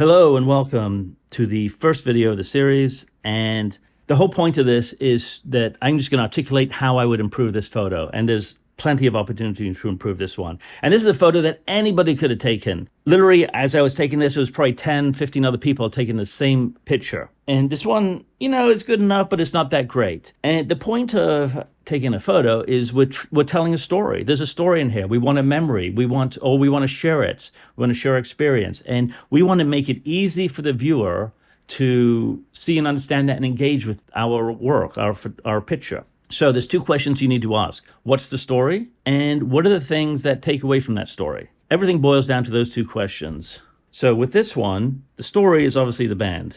Hello and welcome to the first video of the series. And the whole point of this is that I'm just going to articulate how I would improve this photo. And there's plenty of opportunity to improve this one. And this is a photo that anybody could have taken. Literally, as I was taking this, it was probably 10, 15 other people taking the same picture. And this one, is good enough, but it's not that great. And the point of taking a photo is we're telling a story. There's a story in here. We want a memory. We want to share it. We want to share experience. And we want to make it easy for the viewer to see and understand that and engage with our work, our picture. So there's two questions you need to ask. What's the story? And what are the things that take away from that story? Everything boils down to those two questions. So with this one, the story is obviously the band.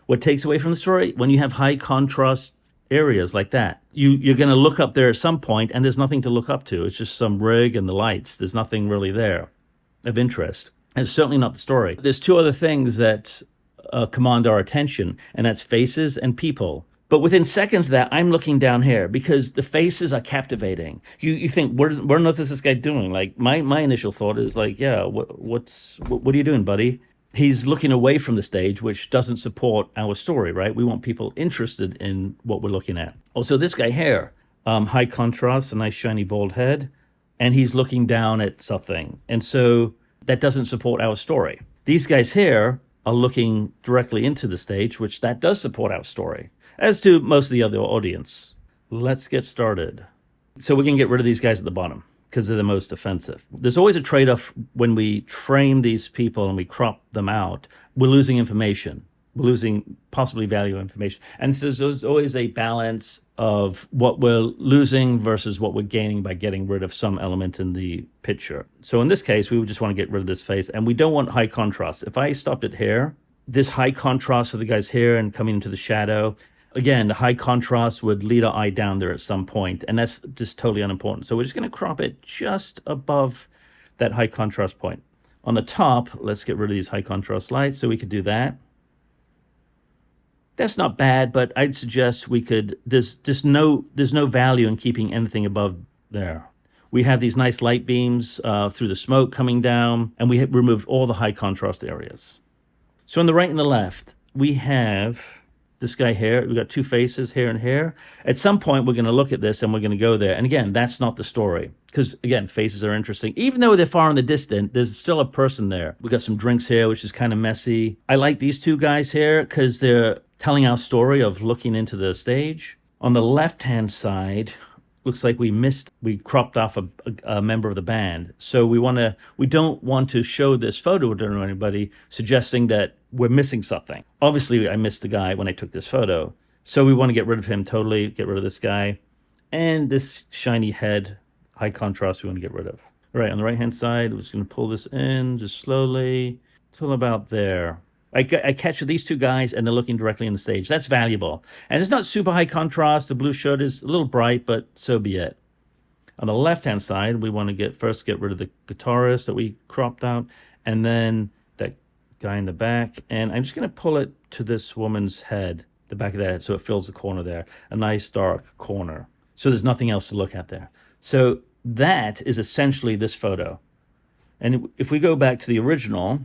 What takes away from the story? When you have high contrast areas like that, you're going to look up there at some point and there's nothing to look up to. It's just some rig and the lights. There's nothing really there of interest. And it's certainly not the story. There's two other things that command our attention, and that's faces and people. But within seconds of that, I'm looking down here because the faces are captivating. You think, what on earth is this guy doing? Like my initial thought is like, yeah, what are you doing, buddy? He's looking away from the stage, which doesn't support our story, right? We want people interested in what we're looking at. Also, this guy here, high contrast, a nice shiny bald head, and he's looking down at something. And so that doesn't support our story. These guys here are looking directly into the stage, which that does support our story, as to most of the other audience. Let's get started. So we can get rid of these guys at the bottom because they're the most offensive. There's always a trade-off when we frame these people and we crop them out. We're losing information. We're losing possibly valuable information. And so there's always a balance of what we're losing versus what we're gaining by getting rid of some element in the picture. So in this case, we would just want to get rid of this face, and we don't want high contrast. If I stopped it here, this high contrast of the guy's hair and coming into the shadow, again, the high contrast would lead our eye down there at some point, and that's just totally unimportant. So we're just going to crop it just above that high contrast point. On the top, let's get rid of these high contrast lights, so we could do that. That's not bad, but I'd suggest we could, there's no value in keeping anything above there. We have these nice light beams through the smoke coming down, and we have removed all the high contrast areas. So on the right and the left, we have this guy here. We've got two faces here and here. At some point, we're going to look at this and we're going to go there. And again, that's not the story. Because again, faces are interesting. Even though they're far in the distance, there's still a person there. We got some drinks here, which is kind of messy. I like these two guys here because they're telling our story of looking into the stage. On the left-hand side, looks like we cropped off a member of the band. So we don't want to show this photo to anybody, suggesting that we're missing something. Obviously, I missed the guy when I took this photo. So we want to get rid of him totally, get rid of this guy. And this shiny head, high contrast, we want to get rid of. All right, on the right-hand side, we're just going to pull this in just slowly till about there. I catch these two guys and they're looking directly in the stage. That's valuable. And it's not super high contrast. The blue shirt is a little bright, but so be it. On the left-hand side, we want to first get rid of the guitarist that we cropped out, and then that guy in the back. And I'm just going to pull it to this woman's head, the back of that head, so it fills the corner there. A nice dark corner. So there's nothing else to look at there. So that is essentially this photo. And if we go back to the original,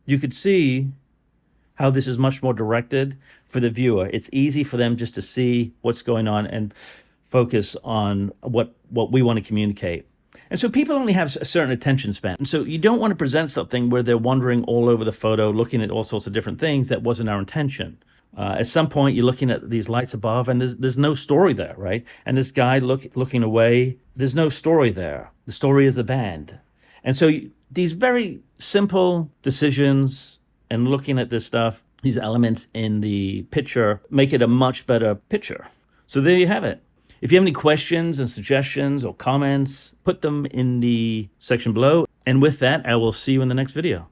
you could see how this is much more directed for the viewer. It's easy for them just to see what's going on and focus on what we want to communicate. And so people only have a certain attention span. And so you don't want to present something where they're wandering all over the photo, looking at all sorts of different things. That wasn't our intention. At some point, you're looking at these lights above, and there's no story there, right? And this guy looking away, there's no story there. The story is the band. And so these very simple decisions and looking at this stuff, these elements in the picture, make it a much better picture. So there you have it. If you have any questions and suggestions or comments, put them in the section below. And with that, I will see you in the next video.